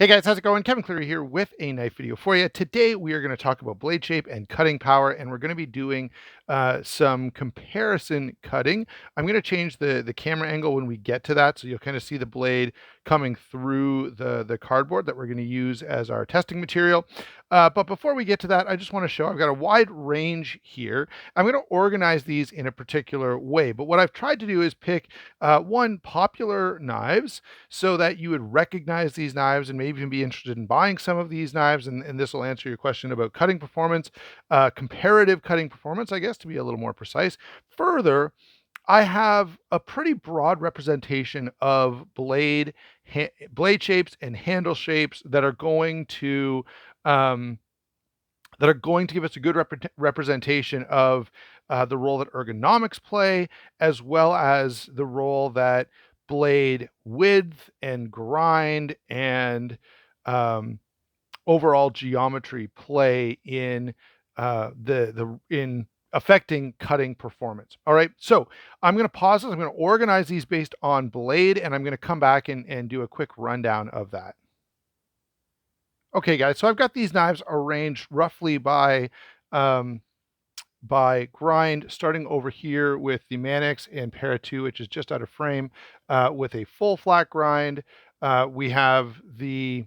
Hey guys, how's it going? Kevin Cleary here with a knife video for you. Today we are going to talk about blade shape and cutting power, and we're going to be doing some comparison cutting. I'm going to change the camera angle when we get to that, so you'll kind of see the blade coming through the cardboard that we're going to use as our testing material. But before we get to that, I just want to show I've got a wide range here. I'm going to organize these in a particular way, but what I've tried to do is pick one, popular knives, so that you would recognize these knives and maybe even be interested in buying some of these knives. And this will answer your question about cutting performance, comparative cutting performance, I guess, to be a little more precise. Further, I have a pretty broad representation of blade shapes and handle shapes that are going to give us a good representation of the role that ergonomics play, as well as the role that blade width and grind and overall geometry play in in affecting cutting performance. All right, so I'm going to pause this. I'm going to organize these based on blade, and I'm going to come back and do a quick rundown of that. Okay, guys, so I've got these knives arranged roughly by grind, starting over here with the Mannix and Para 2, which is just out of frame, with a full flat grind. We have the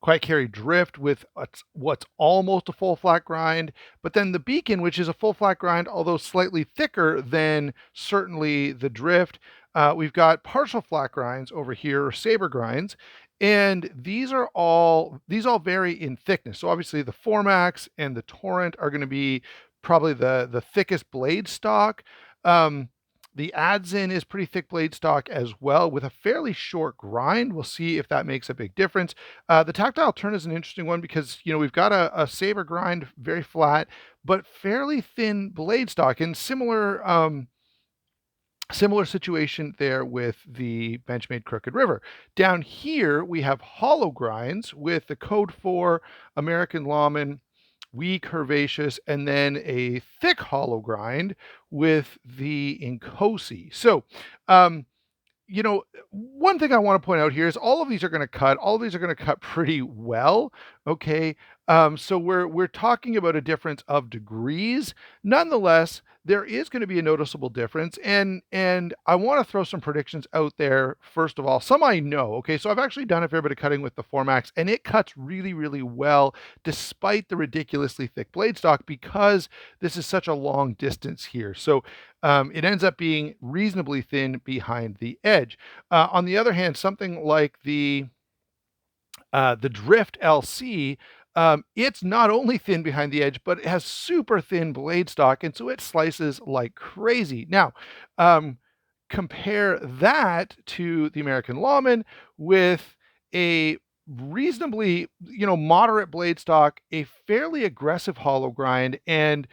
Quiet Carry Drift with what's almost a full flat grind, but then the Beacon, which is a full flat grind, although slightly thicker than certainly the Drift. We've got partial flat grinds over here, or saber grinds, and these all vary in thickness. So obviously the Formax and the Torrent are going to be probably the thickest blade stock. The Adzin is pretty thick blade stock as well, with a fairly short grind. We'll see if that makes a big difference. The Tactile Turn is an interesting one because, you know, we've got a saber grind, very flat, but fairly thin blade stock, and similar situation there with the Benchmade Crooked River. Down here, we have hollow grinds with the Code 4 American Lawman, weak, curvaceous, and then a thick hollow grind with the Inkosi. So, you know, one thing I want to point out here is all of these are going to cut pretty well. Okay. So we're talking about a difference of degrees. Nonetheless, there is going to be a noticeable difference. And I want to throw some predictions out there. First of all, some I know. Okay. So I've actually done a fair bit of cutting with the Formax, and it cuts really, really well, despite the ridiculously thick blade stock, because this is such a long distance here. So it ends up being reasonably thin behind the edge. On the other hand, something like the Drift LC, it's not only thin behind the edge, but it has super thin blade stock, and so it slices like crazy. Now, compare that to the American Lawman with a reasonably, moderate blade stock, a fairly aggressive hollow grind, and,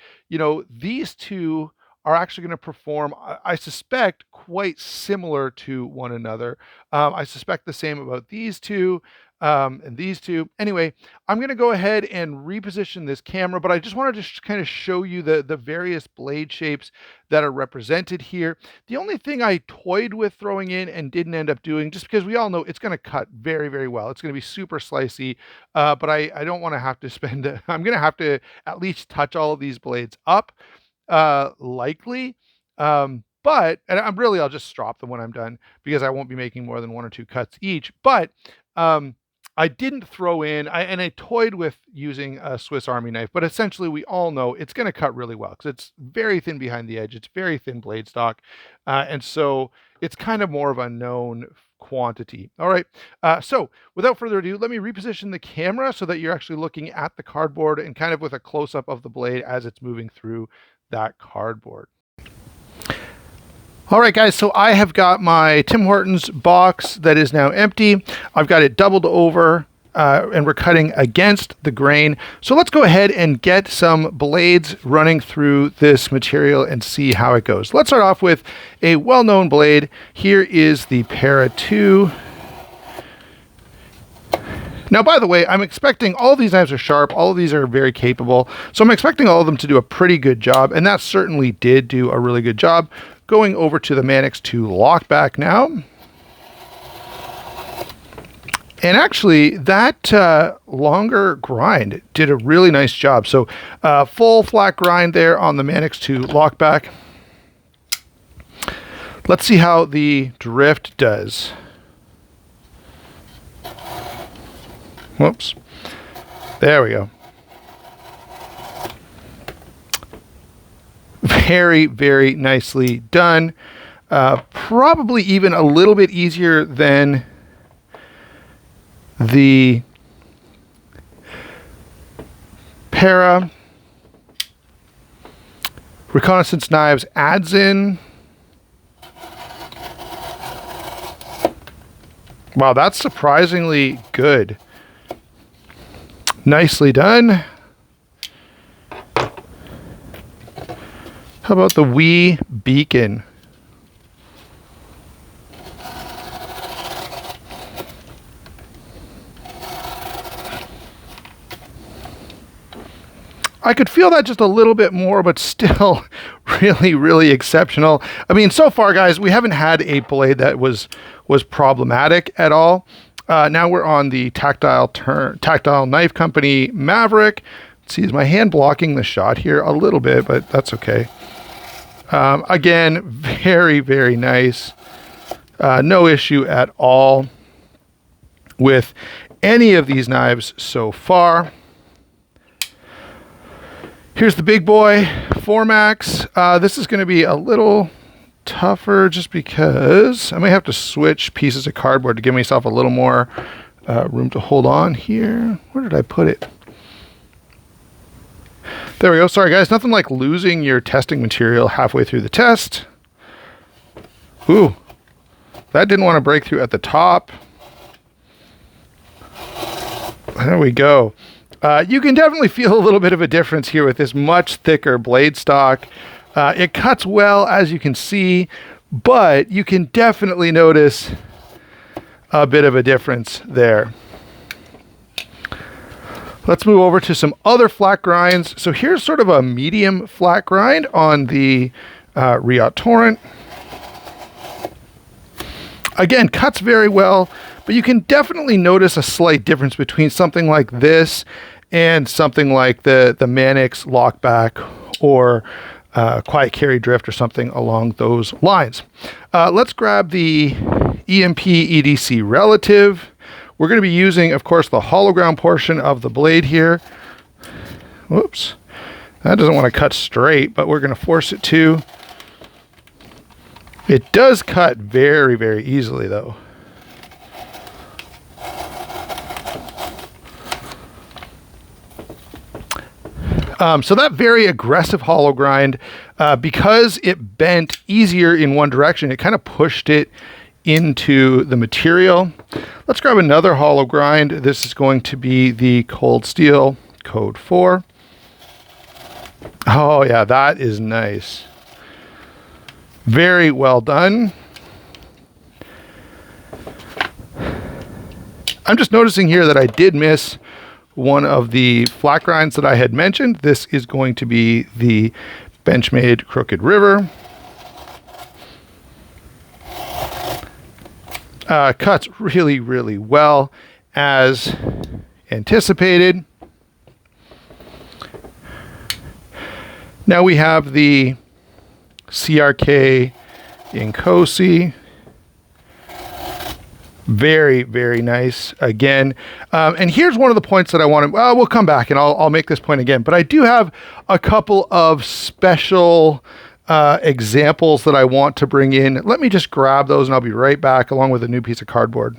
these two are actually going to perform, I suspect, quite similar to one another. I suspect the same about these two and these two. Anyway, I'm going to go ahead and reposition this camera, but I just wanted to kind of show you the various blade shapes that are represented here. The only thing I toyed with throwing in and didn't end up doing, just because we all know it's going to cut very, very well. It's going to be super slicey, but I don't want to have to spend, I'm going to have to at least touch all of these blades up. Likely, but I'll just strop them when I'm done, because I won't be making more than 1 or 2 cuts each. But I didn't throw in, I toyed with using a Swiss Army knife, but essentially we all know it's going to cut really well because it's very thin behind the edge. It's very thin blade stock, and so it's kind of more of a known quantity. All right, so without further ado, let me reposition the camera so that you're actually looking at the cardboard and kind of with a close-up of the blade as it's moving through that cardboard. All right, guys, so I have got my Tim Hortons box that is now empty. I've got it doubled over, and we're cutting against the grain. So let's go ahead and get some blades running through this material and see how it goes. Let's start off with a well-known blade. Here is the Para 2. Now, by the way, I'm expecting all of these knives are sharp. All of these are very capable. So I'm expecting all of them to do a pretty good job. And that certainly did do a really good job. Going over to the Mannix to lock back now. And actually, that longer grind did a really nice job. So full flat grind there on the Manix 2 lockback. Let's see how the drift does. Whoops. There we go. Very, very nicely done. Probably even a little bit easier than the Para. Reconnaissance Knives adds in. Wow, that's surprisingly good. Nicely done. How about the Wee Beacon? I could feel that just a little bit more, but still really, really exceptional. I mean, so far, guys, we haven't had a blade that was problematic at all. Now we're on the Tactile Knife Company Maverick. Let's see, is my hand blocking the shot here a little bit, but that's okay. Again, very, very nice. No issue at all with any of these knives so far. Here's the big boy, 4max. This is going to be a little tougher just because I may have to switch pieces of cardboard to give myself a little more room to hold on here. Where did I put it? There we go. Sorry, guys. Nothing like losing your testing material halfway through the test. Ooh, that didn't want to break through at the top. There we go. You can definitely feel a little bit of a difference here with this much thicker blade stock. It cuts well, as you can see, but you can definitely notice a bit of a difference there. Let's move over to some other flat grinds. So here's sort of a medium flat grind on the Riot Torrent. Again, cuts very well, but you can definitely notice a slight difference between something like this and something like the Manix lockback or quiet carry drift or something along those lines. Let's grab the EMP EDC relative. We're going to be using, of course, the hollow ground portion of the blade here. Whoops. That doesn't want to cut straight, but we're going to force it to. It does cut very, very easily, though. So that very aggressive hollow grind, because it bent easier in one direction, it kind of pushed it into the material. Let's grab another hollow grind. This is going to be the Cold Steel Code 4. Oh yeah, that is nice. Very well done. I'm just noticing here that I did miss one of the flat grinds that I had mentioned. This is going to be the Benchmade Crooked River. Cuts really, really well as anticipated. Now we have the CRK Inkosi. Very, very nice again. And here's one of the points that I want to, well, we'll come back and I'll make this point again, but I do have a couple of special examples that I want to bring in. Let me just grab those and I'll be right back along with a new piece of cardboard.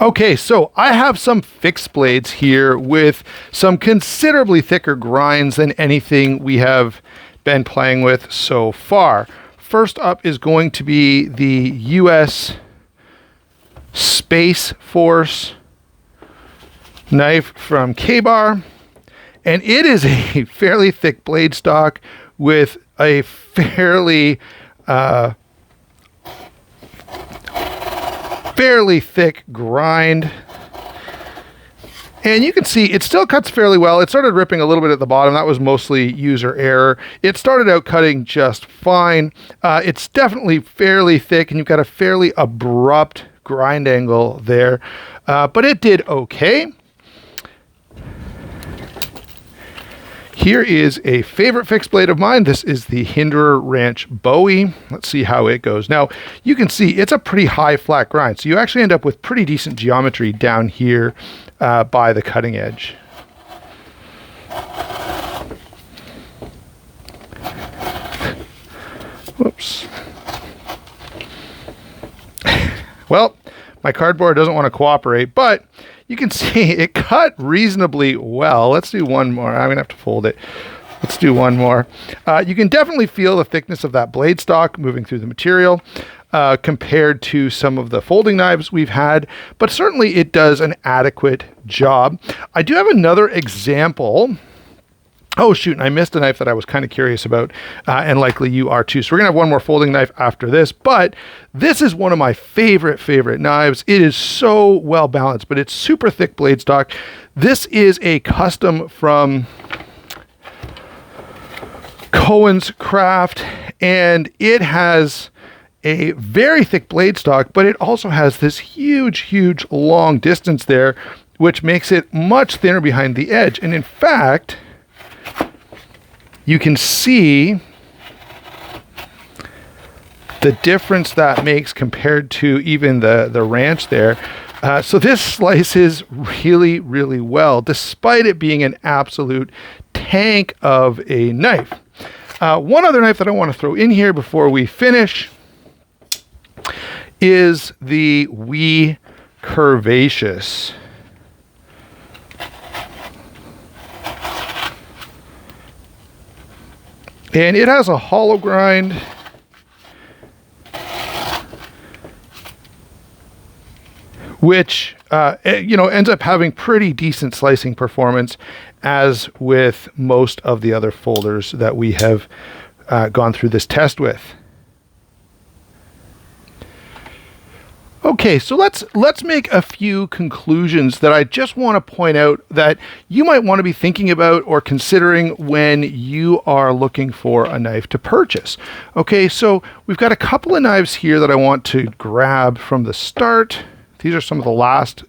Okay, so I have some fixed blades here with some considerably thicker grinds than anything we have been playing with so far. First up is going to be the US Space Force knife from K-Bar, and it is a fairly thick blade stock with a fairly thick grind. And you can see it still cuts fairly well. It started ripping a little bit at the bottom. That was mostly user error. It started out cutting just fine. It's definitely fairly thick, and you've got a fairly abrupt grind angle there, but it did okay. Here is a favorite fixed blade of mine. This is the Hinderer Ranch Bowie. Let's see how it goes. Now, you can see it's a pretty high flat grind, so you actually end up with pretty decent geometry down here by the cutting edge. Whoops. Well, my cardboard doesn't want to cooperate, but you can see it cut reasonably well. Let's do one more. I'm going to have to fold it. Let's do one more. You can definitely feel the thickness of that blade stock moving through the material compared to some of the folding knives we've had, but certainly it does an adequate job. I do have another example. Oh, shoot, and I missed a knife that I was kind of curious about, and likely you are too. So we're going to have one more folding knife after this, but this is one of my favorite knives. It is so well balanced, but it's super thick blade stock. This is a custom from Cohen's Craft, and it has a very thick blade stock, but it also has this huge long distance there, which makes it much thinner behind the edge. And in fact, you can see the difference that makes compared to even the Ranch there. So this slices really well, despite it being an absolute tank of a knife. One other knife that I want to throw in here before we finish is the Wee Curvaceous. And it has a hollow grind, which ends up having pretty decent slicing performance, as with most of the other folders that we have gone through this test with. Okay, so let's make a few conclusions that I just want to point out that you might want to be thinking about or considering when you are looking for a knife to purchase. Okay, so we've got a couple of knives here that I want to grab from the start. These are some of the last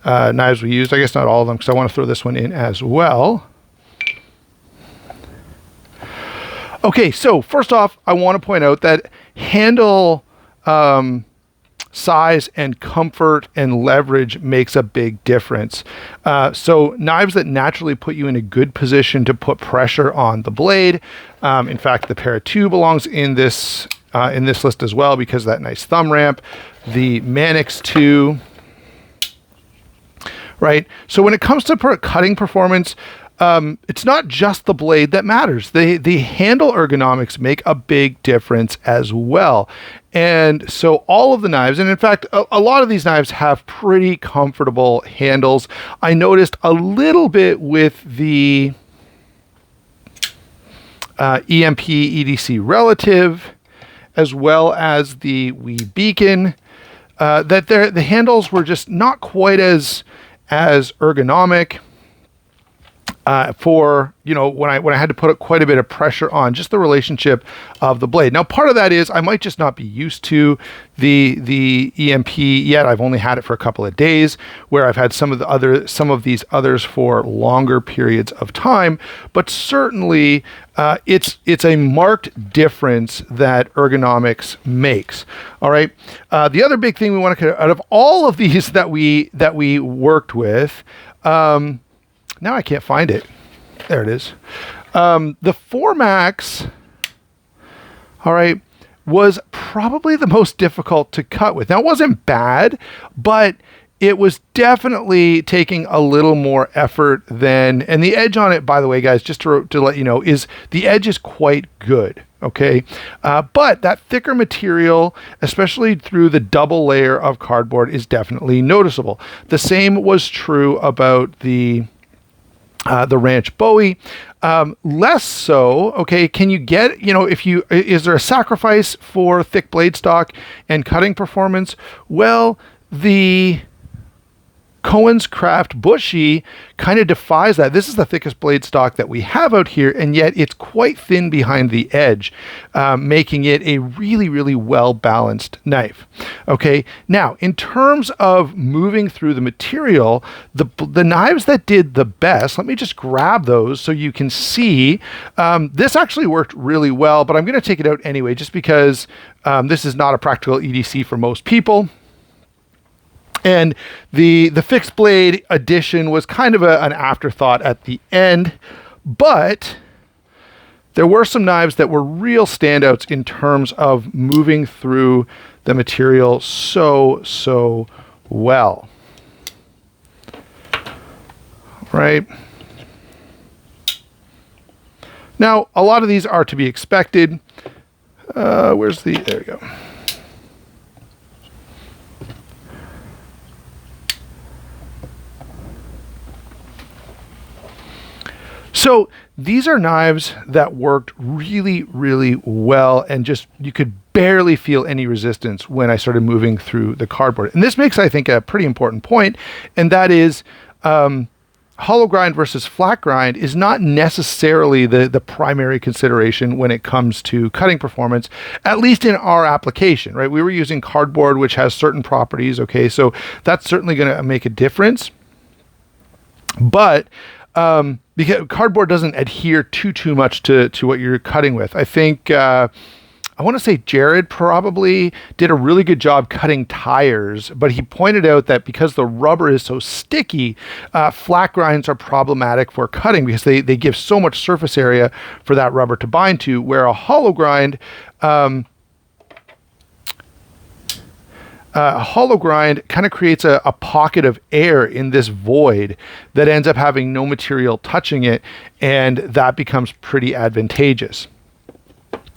knives we used. I guess not all of them, because I want to throw this one in as well. Okay, so first off, I want to point out that handle size and comfort and leverage makes a big difference. So knives that naturally put you in a good position to put pressure on the blade. In fact, the Para 2 belongs in this list as well, because of that nice thumb ramp. The Manix 2, right? So when it comes to cutting performance, it's not just the blade that matters. The handle ergonomics make a big difference as well. And so all of the knives, and in fact, a lot of these knives have pretty comfortable handles. I noticed a little bit with the EMP EDC Relative, as well as the Wee Beacon, that the handles were just not quite as ergonomic. For, when I had to put quite a bit of pressure on just the relationship of the blade. Now, part of that is I might just not be used to the EMP yet. I've only had it for a couple of days, where I've had some of these others for longer periods of time. But certainly, it's a marked difference that ergonomics makes. All right. The other big thing we want to, out of all of these that we worked with, now I can't find it. There it is. The Formax, all right, was probably the most difficult to cut with. Now, it wasn't bad, but it was definitely taking a little more effort than, and the edge on it, by the way, guys, just to let you know, is the edge is quite good. Okay. But that thicker material, especially through the double layer of cardboard, is definitely noticeable. The same was true about the Ranch Bowie, less so. Okay, can you get, is there a sacrifice for thick blade stock and cutting performance? Well, the Cohen's Craft Bushy kind of defies that. This is the thickest blade stock that we have out here, and yet it's quite thin behind the edge, making it a really, really well-balanced knife. Okay, now in terms of moving through the material, the knives that did the best, let me just grab those so you can see. This actually worked really well, but I'm going to take it out anyway, just because this is not a practical EDC for most people. And the fixed blade addition was kind of an afterthought at the end, but there were some knives that were real standouts in terms of moving through the material so well. Right? Now, a lot of these are to be expected. There we go. So these are knives that worked really, really well, and just you could barely feel any resistance when I started moving through the cardboard. And this makes, I think, a pretty important point, and that is hollow grind versus flat grind is not necessarily the primary consideration when it comes to cutting performance, at least in our application, right? We were using cardboard, which has certain properties, okay? So that's certainly going to make a difference. But because cardboard doesn't adhere too much to what you're cutting with. I think, I want to say Jared probably did a really good job cutting tires, but he pointed out that because the rubber is so sticky, flat grinds are problematic for cutting because they give so much surface area for that rubber to bind to, where a hollow grind, kind of creates a pocket of air in this void that ends up having no material touching it, and that becomes pretty advantageous.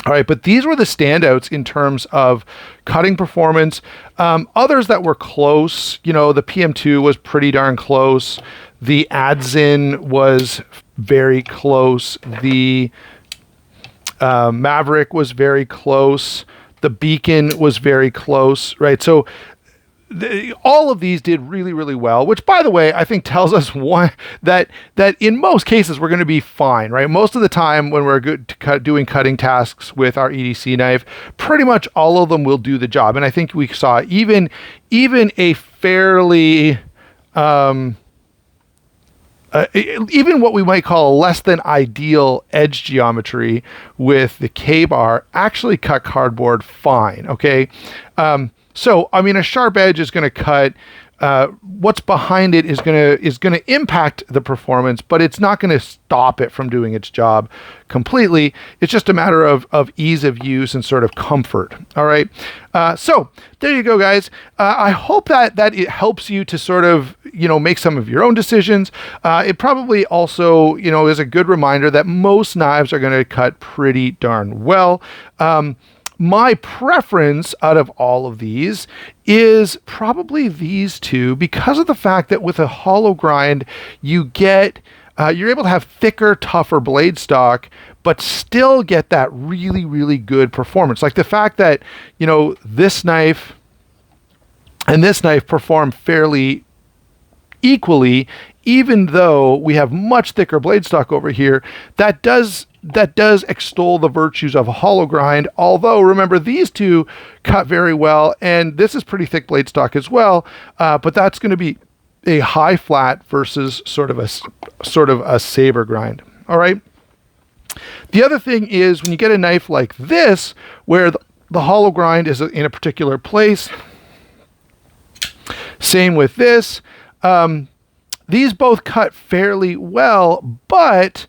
All right, but these were the standouts in terms of cutting performance. Others that were close, the PM2 was pretty darn close. The Adzin was very close. The Maverick was very close. The Beacon was very close, right? So all of these did really, really well, which, by the way, I think tells us that in most cases we're going to be fine, right? Most of the time when we're doing cutting tasks with our EDC knife, pretty much all of them will do the job. And I think we saw even a fairly even what we might call a less than ideal edge geometry with the K-bar actually cut cardboard fine, okay? So, I mean, a sharp edge is going to cut. What's behind it is going to impact the performance, but it's not going to stop it from doing its job completely. It's just a matter of ease of use and sort of comfort. All right. So there you go, guys. I hope that it helps you to sort of, make some of your own decisions. It probably also, is a good reminder that most knives are going to cut pretty darn well. My preference out of all of these is probably these two, because of the fact that with a hollow grind, you're able to have thicker, tougher blade stock, but still get that really, really good performance. Like the fact that, this knife and this knife perform fairly equally, even though we have much thicker blade stock over here, that does extol the virtues of a hollow grind. Although, remember, these two cut very well, and this is pretty thick blade stock as well, but that's going to be a high flat versus sort of a saber grind. All right. The other thing is when you get a knife like this, where the hollow grind is in a particular place, same with this, these both cut fairly well, but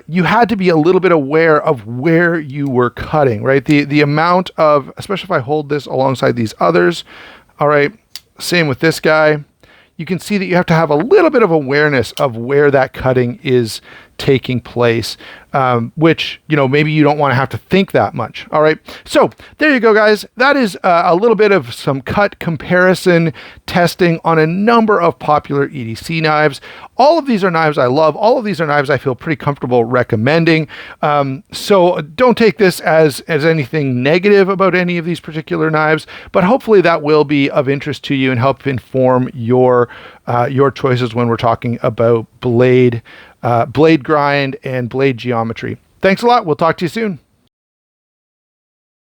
you had to be a little bit aware of where you were cutting, right? The amount of, especially if I hold this alongside these others, all right, same with this guy, you can see that you have to have a little bit of awareness of where that cutting is taking place, which, maybe you don't want to have to think that much. All right. So there you go, guys. That is a little bit of some cut comparison testing on a number of popular EDC knives. All of these are knives I love. All of these are knives I feel pretty comfortable recommending. So don't take this as anything negative about any of these particular knives, but hopefully that will be of interest to you and help inform your choices when we're talking about blade grind and blade geometry. Thanks a lot. We'll talk to you soon.